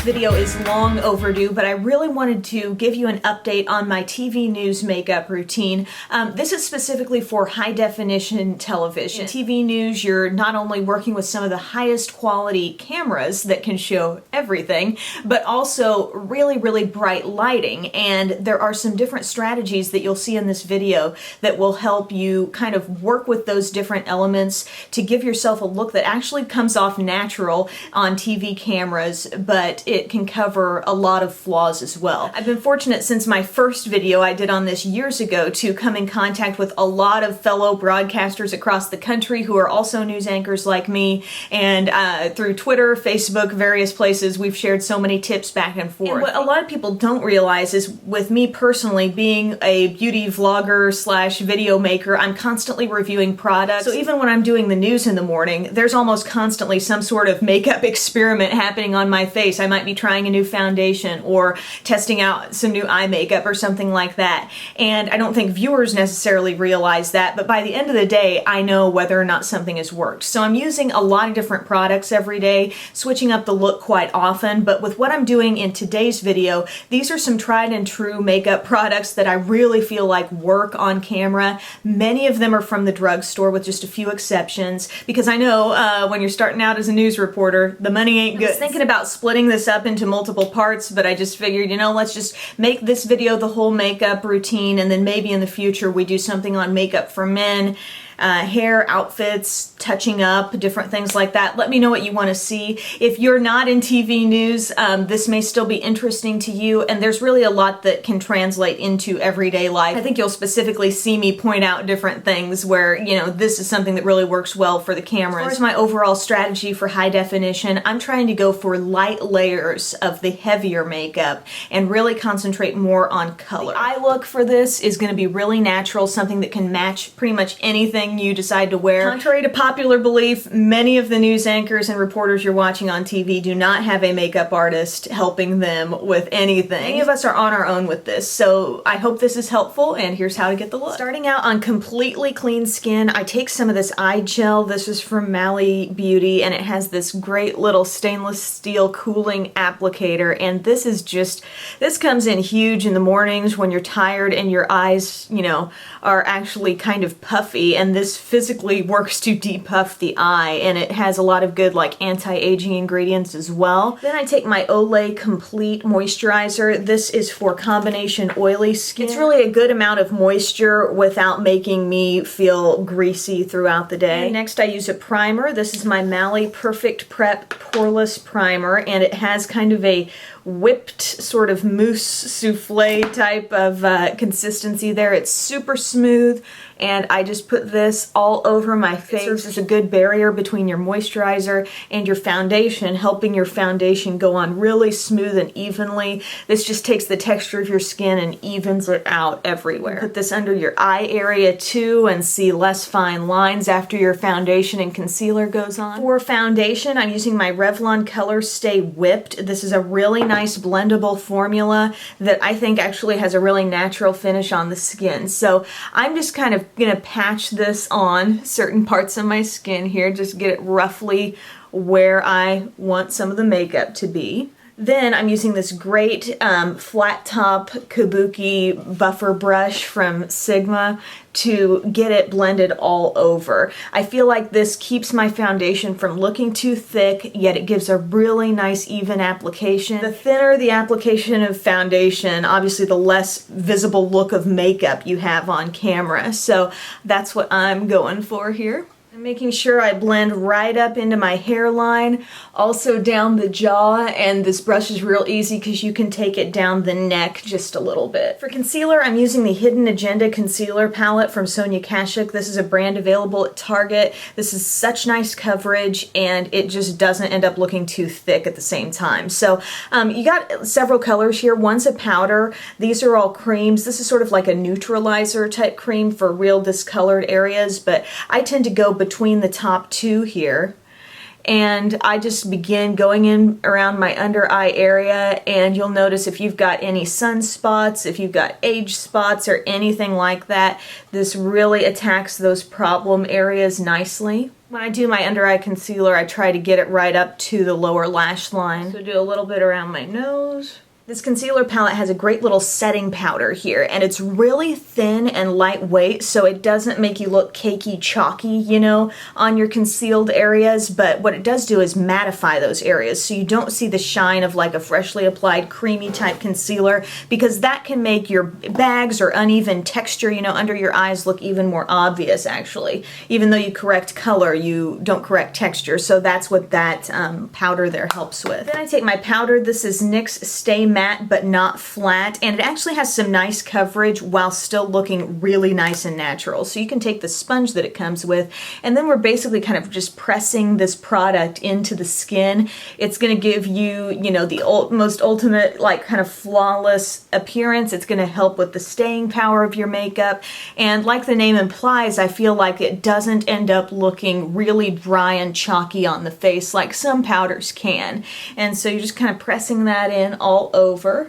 video is long overdue, but I really wanted to give you an update on my TV news makeup routine. This is specifically for high definition television. In TV news, you're not only working with some of the highest quality cameras that can show everything, but also really, really bright lighting. And there are some different strategies that you'll see in this video that will help you kind of work with those different elements to give yourself a look that actually comes off natural on TV cameras, but it can cover a lot of flaws as well. I've been fortunate since my first video I did on this years ago to come in contact with a lot of fellow broadcasters across the country who are also news anchors like me, and through Twitter, Facebook, various places, we've shared so many tips back and forth. And what a lot of people don't realize is, with me personally being a beauty vlogger slash video maker, I'm constantly reviewing products. So even when I'm doing the news in the morning, there's almost constantly some sort of makeup experiment happening on my face. I might be trying a new foundation or testing out some new eye makeup or something like that. And I don't think viewers necessarily realize that, but by the end of the day, I know whether or not something has worked. So I'm using a lot of different products every day, switching up the look quite often, but with what I'm doing in today's video, these are some tried and true makeup products that I really feel like work on camera. Many of them are from the drugstore with just a few exceptions, because I know when you're starting out as a news reporter, the money ain't good. I was thinking about splitting this up into multiple parts, but I just figured, you know, let's just make this video the whole makeup routine, and then maybe in the future we do something on makeup for men. Hair, outfits, touching up, different things like that. Let me know what you want to see. If you're not in TV news, this may still be interesting to you, and there's really a lot that can translate into everyday life. I think you'll specifically see me point out different things where, you know, this is something that really works well for the cameras. As far as my overall strategy for high definition, I'm trying to go for light layers of the heavier makeup and really concentrate more on color. The eye look for this is going to be really natural, something that can match pretty much anything you decide to wear. Contrary to popular belief, many of the news anchors and reporters you're watching on TV do not have a makeup artist helping them with anything. Many of us are on our own with this, so I hope this is helpful, and here's how to get the look. Starting out on completely clean skin, I take some of this eye gel. This is from Mally Beauty, and it has this great little stainless steel cooling applicator, and this is just, this comes in huge in the mornings when you're tired and your eyes, you know, are actually kind of puffy, and this physically works to depuff the eye, and it has a lot of good like anti-aging ingredients as well. Then I take my Olay Complete Moisturizer. This is for combination oily skin. It's really a good amount of moisture without making me feel greasy throughout the day. And next I use a primer. This is my Mally Perfect Prep Poreless Primer, and it has kind of a whipped sort of mousse souffle type of consistency there. It's super smooth, and I just put this all over my face. It serves as a good barrier between your moisturizer and your foundation, helping your foundation go on really smooth and evenly. This just takes the texture of your skin and evens it out everywhere. Put this under your eye area too and see less fine lines after your foundation and concealer goes on. For foundation, I'm using my Revlon Colorstay Whipped. This is a really nice blendable formula that I think actually has a really natural finish on the skin. So I'm just kind of gonna patch this on certain parts of my skin here, just get it roughly where I want some of the makeup to be. Then I'm using this great flat top kabuki buffer brush from Sigma to get it blended all over. I feel like this keeps my foundation from looking too thick, yet it gives a really nice even application. The thinner the application of foundation, obviously the less visible look of makeup you have on camera. So that's what I'm going for here. I'm making sure I blend right up into my hairline, also down the jaw, and this brush is real easy because you can take it down the neck just a little bit. For concealer, I'm using the Hidden Agenda Concealer Palette from Sonia Kashuk. This is a brand available at Target. This is such nice coverage, and it just doesn't end up looking too thick at the same time. So you got several colors here. One's a powder. These are all creams. This is sort of like a neutralizer type cream for real discolored areas, but I tend to go between the top two here, and I just begin going in around my under eye area, and you'll notice if you've got any sunspots, if you've got age spots or anything like that, this really attacks those problem areas nicely. When I do my under eye concealer, I try to get it right up to the lower lash line. So do a little bit around my nose. This concealer palette has a great little setting powder here, and it's really thin and lightweight, so it doesn't make you look cakey, chalky, you know, on your concealed areas, but what it does do is mattify those areas, so you don't see the shine of like a freshly applied creamy type concealer, because that can make your bags or uneven texture, you know, under your eyes look even more obvious, actually. Even though you correct color, you don't correct texture, so that's what that powder there helps with. Then I take my powder. This is NYX Stay Matte but not flat, and it actually has some nice coverage while still looking really nice and natural. So you can take the sponge that it comes with, and then we're basically kind of just pressing this product into the skin. It's going to give you, you know, the most ultimate, like, kind of flawless appearance. It's going to help with the staying power of your makeup, and like the name implies, I feel like it doesn't end up looking really dry and chalky on the face like some powders can. And so you're just kind of pressing that in all over.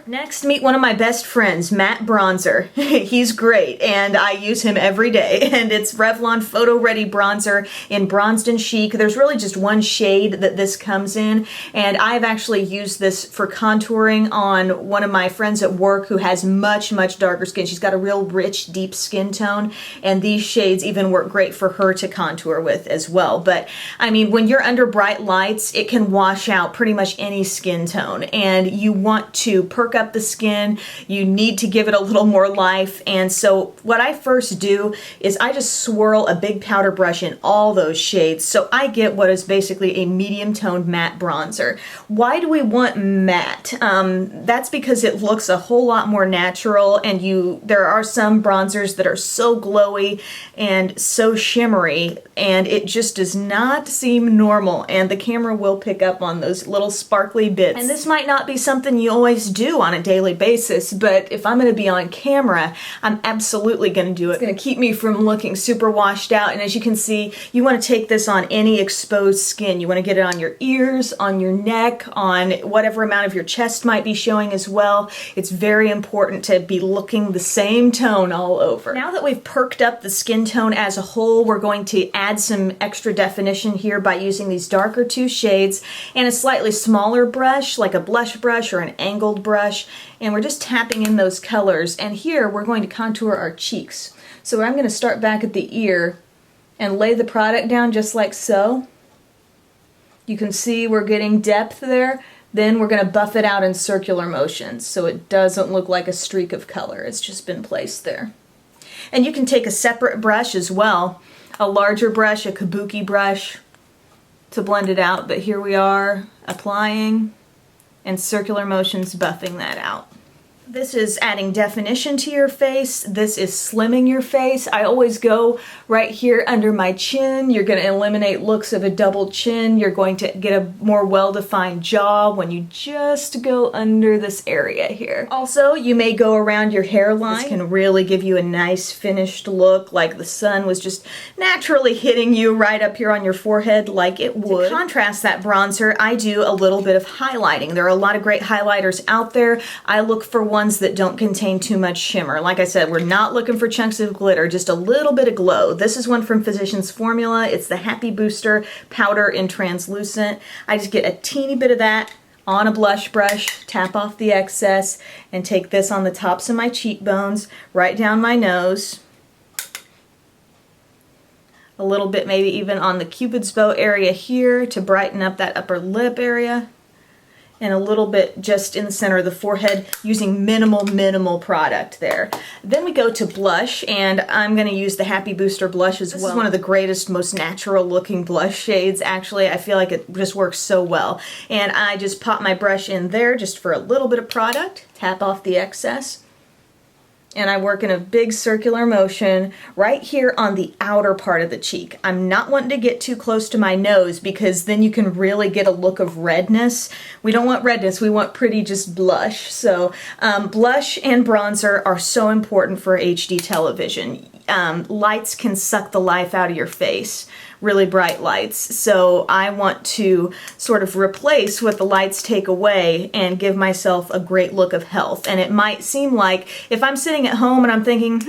Next, meet one of my best friends, Matte Bronzer. He's great, and I use him every day, and it's Revlon Photo Ready Bronzer in Bronzed and Chic. There's really just one shade that this comes in, and I've actually used this for contouring on one of my friends at work who has much, much darker skin. She's got a real rich, deep skin tone, and these shades even work great for her to contour with as well. But, I mean, when you're under bright lights, it can wash out pretty much any skin tone, and you want to perk up the skin. You need to give it a little more life, and so what I first do is I just swirl a big powder brush in all those shades, so I get what is basically a medium toned matte bronzer. Why do we want matte? That's because it looks a whole lot more natural, and there are some bronzers that are so glowy and so shimmery, and it just does not seem normal, and the camera will pick up on those little sparkly bits. And this might not be something you always do on a daily basis, but if I'm going to be on camera, I'm absolutely going to do it. It's going to keep me from looking super washed out, and as you can see, you want to take this on any exposed skin. You want to get it on your ears, on your neck, on whatever amount of your chest might be showing as well. It's very important to be looking the same tone all over. Now that we've perked up the skin tone as a whole, we're going to add some extra definition here by using these darker two shades and a slightly smaller brush, like a blush brush or an angled brush, and we're just tapping in those colors. And here we're going to contour our cheeks. So I'm going to start back at the ear and lay the product down just like so. You can see we're getting depth there. Then we're going to buff it out in circular motions so it doesn't look like a streak of color. It's just been placed there. And you can take a separate brush as well, a larger brush, a kabuki brush, to blend it out. But here we are applying and circular motions buffing that out. This is adding definition to your face. This is slimming your face. I always go right here under my chin. You're going to eliminate looks of a double chin. You're going to get a more well-defined jaw when you just go under this area here. Also, you may go around your hairline. This can really give you a nice finished look, like the sun was just naturally hitting you right up here on your forehead like it would. To contrast that bronzer, I do a little bit of highlighting. There are a lot of great highlighters out there. I look for ones that don't contain too much shimmer. Like I said, we're not looking for chunks of glitter, just a little bit of glow. This is one from Physicians Formula. It's the Happy Booster Powder in Translucent. I just get a teeny bit of that on a blush brush, tap off the excess, and take this on the tops of my cheekbones, right down my nose. A little bit maybe even on the Cupid's bow area here to brighten up that upper lip area. And a little bit just in the center of the forehead using minimal product there. Then we go to blush, and I'm going to use the Happy Booster blush as well. This is one of the greatest, most natural looking blush shades actually. I feel like it just works so well. And I just pop my brush in there just for a little bit of product, tap off the excess. And I work in a big circular motion right here on the outer part of the cheek. I'm not wanting to get too close to my nose because then you can really get a look of redness. We don't want redness, we want pretty just blush. So blush and bronzer are so important for HD television. Lights can suck the life out of your face, really bright lights. So I want to sort of replace what the lights take away and give myself a great look of health. And it might seem like if I'm sitting at home and I'm thinking,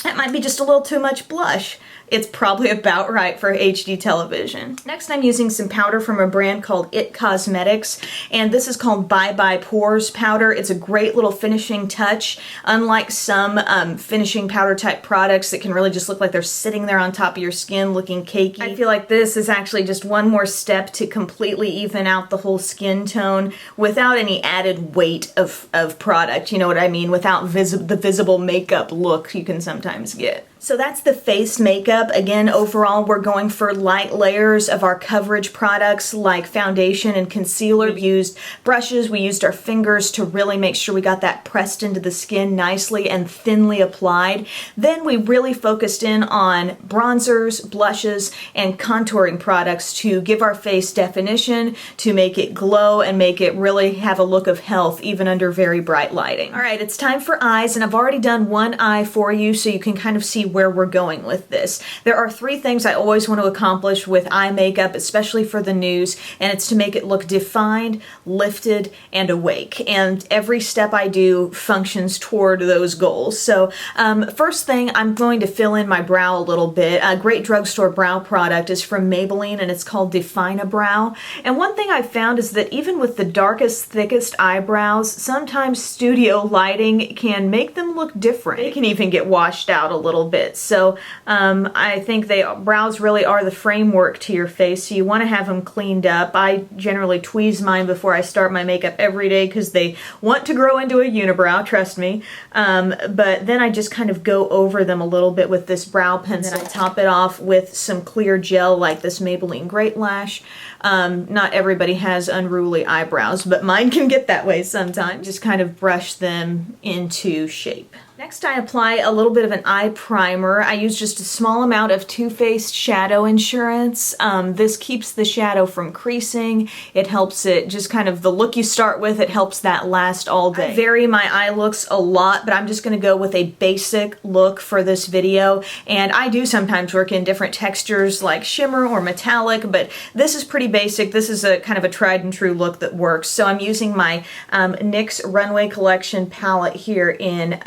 that might be just a little too much blush. it's probably about right for HD television. Next, I'm using some powder from a brand called It Cosmetics, and this is called Bye Bye Pores powder. It's a great little finishing touch, unlike some finishing powder type products that can really just look like they're sitting there on top of your skin looking cakey. I feel like this is actually just one more step to completely even out the whole skin tone without any added weight of product, you know what I mean, without the visible makeup look you can sometimes get. So that's the face makeup. Again, overall, we're going for light layers of our coverage products like foundation and concealer. We've used brushes, we used our fingers to really make sure we got that pressed into the skin nicely and thinly applied. Then we really focused in on bronzers, blushes, and contouring products to give our face definition, to make it glow, and make it really have a look of health even under very bright lighting. All right, it's time for eyes, and I've already done one eye for you so you can kind of see where we're going with this. There are three things I always want to accomplish with eye makeup, especially for the news, and it's to make it look defined, lifted, and awake. And every step I do functions toward those goals. So first thing, I'm going to fill in my brow a little bit. A great drugstore brow product is from Maybelline, and it's called Define a Brow. And one thing I've found is that even with the darkest, thickest eyebrows, sometimes studio lighting can make them look different. They can even get washed out a little bit. So I think brows really are the framework to your face, so you want to have them cleaned up. I generally tweeze mine before I start my makeup every day because they want to grow into a unibrow, trust me. But then I just kind of go over them a little bit with this brow pencil. And I top it off with some clear gel like this Maybelline Great Lash. Not everybody has unruly eyebrows, but mine can get that way sometimes. Just kind of brush them into shape. Next, I apply a little bit of an eye primer. I use just a small amount of Too Faced Shadow Insurance. This keeps the shadow from creasing. It helps it just kind of, the look you start with, it helps that last all day. I vary my eye looks a lot, but I'm just going to go with a basic look for this video. And I do sometimes work in different textures like shimmer or metallic, but this is pretty basic. This is a kind of a tried and true look that works. So I'm using my NYX Runway Collection palette here in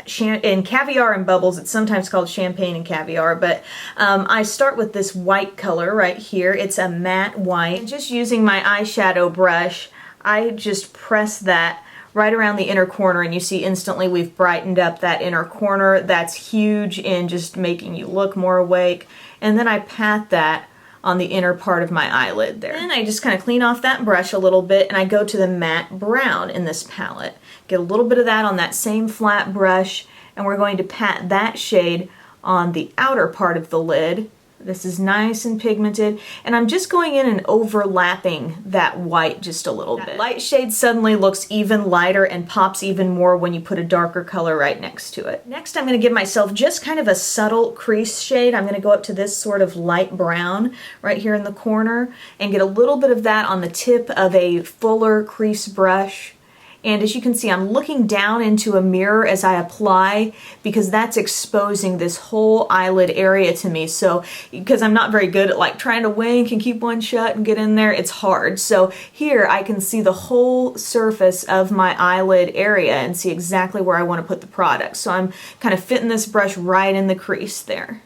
Caviar and Bubbles. It's sometimes called Champagne and Caviar, but I start with this white color right here. It's a matte white. And just using my eyeshadow brush, I just press that right around the inner corner, and you see instantly we've brightened up that inner corner. That's huge in just making you look more awake. And then I pat that on the inner part of my eyelid there. Then I just kind of clean off that brush a little bit, and I go to the matte brown in this palette. Get a little bit of that on that same flat brush, and we're going to pat that shade on the outer part of the lid. This is nice and pigmented, and I'm just going in and overlapping that white just a little bit. Light shade suddenly looks even lighter and pops even more when you put a darker color right next to it. Next, I'm going to give myself just kind of a subtle crease shade. I'm going to go up to this sort of light brown right here in the corner and get a little bit of that on the tip of a fuller crease brush. And as you can see, I'm looking down into a mirror as I apply because that's exposing this whole eyelid area to me. So, because I'm not very good at like trying to wink and keep one shut and get in there, it's hard. So here I can see the whole surface of my eyelid area and see exactly where I want to put the product. So I'm kind of fitting this brush right in the crease there.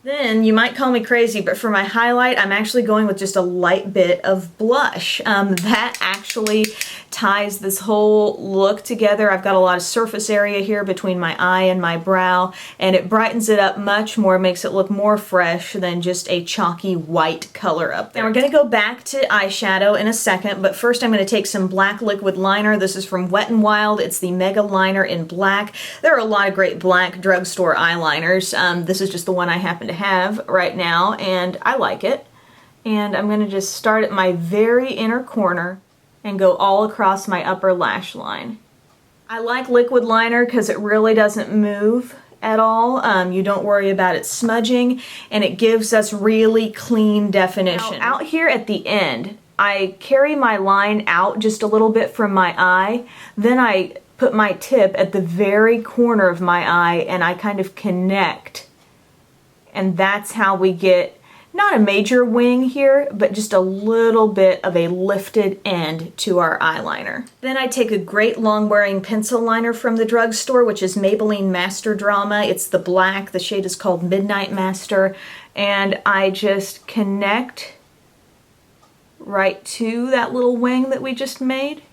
Then, you might call me crazy, but for my highlight, I'm actually going with just a light bit of blush. That actually ties this whole look together. I've got a lot of surface area here between my eye and my brow, and it brightens it up much more, makes it look more fresh than just a chalky white color up there. Now we're going to go back to eyeshadow in a second, but first I'm going to take some black liquid liner. This is from Wet n Wild. It's the Mega Liner in black. There are a lot of great black drugstore eyeliners. This is just the one I happen to have right now, and I like it. And I'm going to just start at my very inner corner and go all across my upper lash line. I like liquid liner because it really doesn't move at all. You don't worry about it smudging, and it gives us really clean definition. Now, out here at the end, I carry my line out just a little bit from my eye, then I put my tip at the very corner of my eye and I kind of connect. And that's how we get not a major wing here, but just a little bit of a lifted end to our eyeliner. Then I take a great long-wearing pencil liner from the drugstore, which is Maybelline Master Drama. It's the black. The shade is called Midnight Master. and I just connect right to that little wing that we just made.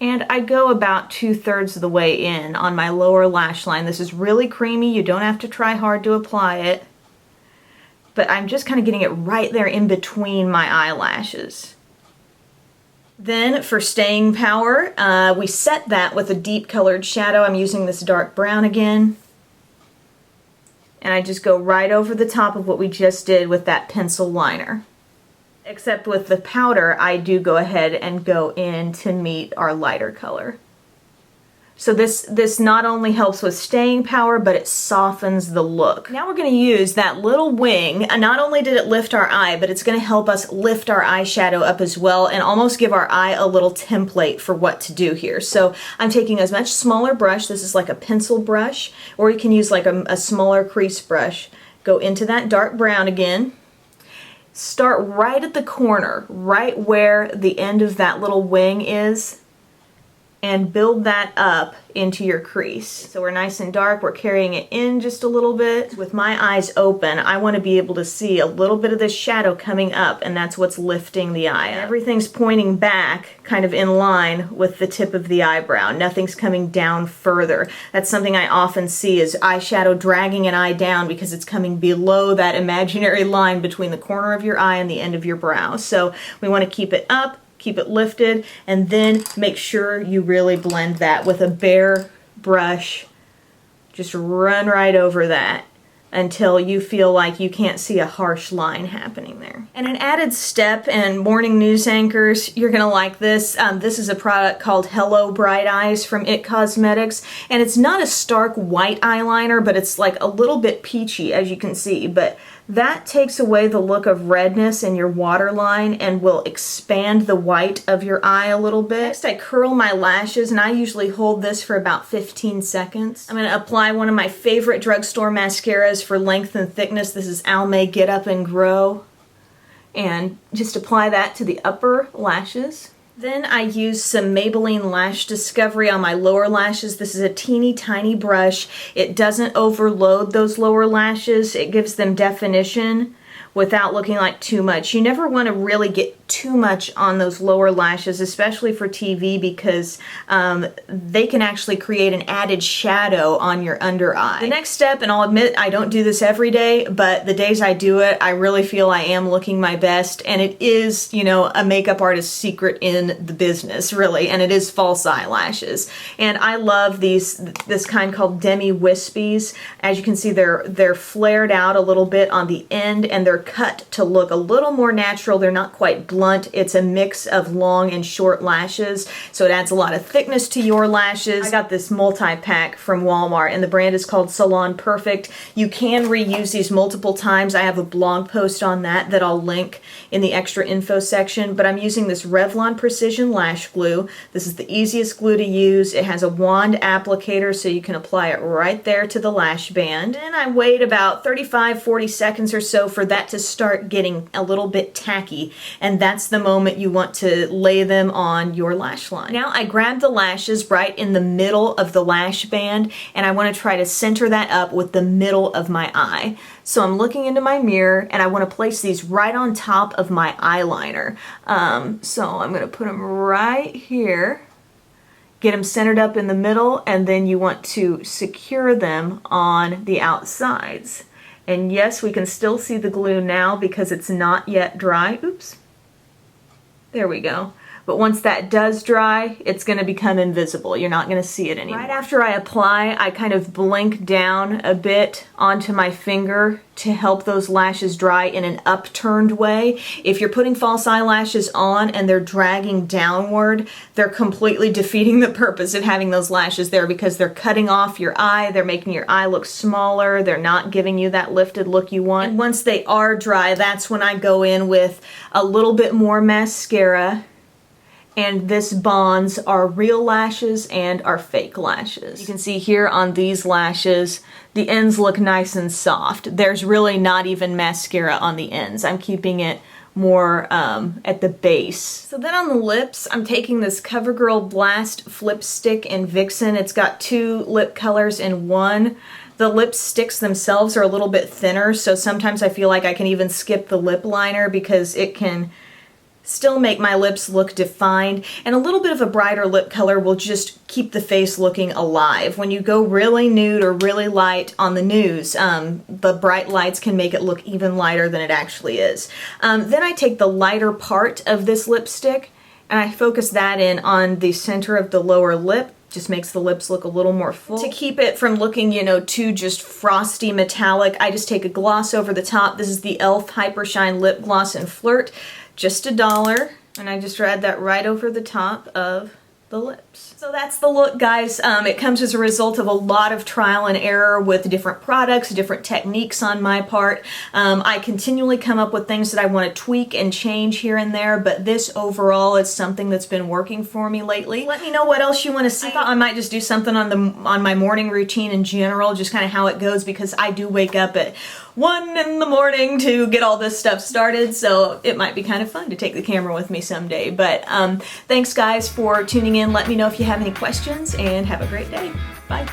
And I go about 2/3 of the way in on my lower lash line. This is really creamy. You don't have to try hard to apply it. But I'm just kind of getting it right there in between my eyelashes. Then for staying power, we set that with a deep colored shadow. I'm using this dark brown again. And I just go right over the top of what we just did with that pencil liner. Except with the powder, I do go ahead and go in to meet our lighter color. So this not only helps with staying power, but it softens the look. Now we're going to use that little wing. Not only did it lift our eye, but it's going to help us lift our eyeshadow up as well and almost give our eye a little template for what to do here. So I'm taking a much smaller brush. This is like a pencil brush, or you can use like a smaller crease brush. Go into that dark brown again. Start right at the corner, right where the end of that little wing is, and build that up into your crease. So we're nice and dark, we're carrying it in just a little bit. With my eyes open, I want to be able to see a little bit of this shadow coming up, and that's what's lifting the eye up. Everything's pointing back, kind of in line with the tip of the eyebrow. Nothing's coming down further. That's something I often see, is eyeshadow dragging an eye down because it's coming below that imaginary line between the corner of your eye and the end of your brow. So we want to keep it up, keep it lifted, and then make sure you really blend that with a bare brush. Just run right over that until you feel like you can't see a harsh line happening there. And an added step, and morning news anchors, you're gonna like this. This is a product called Hello Bright Eyes from IT Cosmetics, and it's not a stark white eyeliner, but it's like a little bit peachy, as you can see, but that takes away the look of redness in your waterline and will expand the white of your eye a little bit. Next, I curl my lashes, and I usually hold this for about 15 seconds. I'm going to apply one of my favorite drugstore mascaras for length and thickness. This is Almay Get Up and Grow. And just apply that to the upper lashes. Then I use some Maybelline Lash Discovery on my lower lashes. This is a teeny tiny brush. It doesn't overload those lower lashes. It gives them definition without looking like too much. You never want to really get too much on those lower lashes, especially for TV, because they can actually create an added shadow on your under eye. The next step, and I'll admit I don't do this every day, but the days I do it, I really feel I am looking my best, and it is, you know, a makeup artist's secret in the business, really, and it is false eyelashes. And I love this kind called Demi Wispies. As you can see, they're flared out a little bit on the end, and they're cut to look a little more natural. They're not quite blunt. It's a mix of long and short lashes, so it adds a lot of thickness to your lashes. I got this multi-pack from Walmart, and the brand is called Salon Perfect. You can reuse these multiple times. I have a blog post on that I'll link in the extra info section, but I'm using this Revlon Precision Lash Glue. This is the easiest glue to use. It has a wand applicator, so you can apply it right there to the lash band. And I wait about 35-40 seconds or so for that to start getting a little bit tacky, and that's the moment you want to lay them on your lash line. Now I grab the lashes right in the middle of the lash band, and I want to try to center that up with the middle of my eye. So I'm looking into my mirror, and I want to place these right on top of my eyeliner. So I'm going to put them right here, get them centered up in the middle, and then you want to secure them on the outsides. And yes, we can still see the glue now because it's not yet dry. Oops. There we go. But once that does dry, it's going to become invisible. You're not going to see it anymore. Right after I apply, I kind of blink down a bit onto my finger to help those lashes dry in an upturned way. If you're putting false eyelashes on and they're dragging downward, they're completely defeating the purpose of having those lashes there, because they're cutting off your eye, they're making your eye look smaller, they're not giving you that lifted look you want. And once they are dry, that's when I go in with a little bit more mascara. And this bonds our real lashes and our fake lashes. You can see here on these lashes, the ends look nice and soft. There's really not even mascara on the ends. I'm keeping it more at the base. So then on the lips, I'm taking this CoverGirl Blast Flip Stick in Vixen. It's got 2 lip colors in one. The lipsticks themselves are a little bit thinner, so sometimes I feel like I can even skip the lip liner because it can still make my lips look defined, and a little bit of a brighter lip color will just keep the face looking alive. When you go really nude or really light on the nudes, the bright lights can make it look even lighter than it actually is. Then I take the lighter part of this lipstick and I focus that in on the center of the lower lip. Just makes the lips look a little more full. To keep it from looking, you know, too just frosty metallic, I just take a gloss over the top. This is the e.l.f. Hyper Shine Lip Gloss in Flirt. Just $1, and I just add that right over the top of the lips. So that's the look, guys. It comes as a result of a lot of trial and error with different products, different techniques on my part. I continually come up with things that I want to tweak and change here and there, but this overall is something that's been working for me lately. Let me know what else you want to see. I thought I might just do something on my morning routine in general, just kind of how it goes, because I do wake up at 1 in the morning to get all this stuff started, so it might be kind of fun to take the camera with me someday. But thanks guys for tuning in. Let me know if you have any questions, and have a great day. Bye.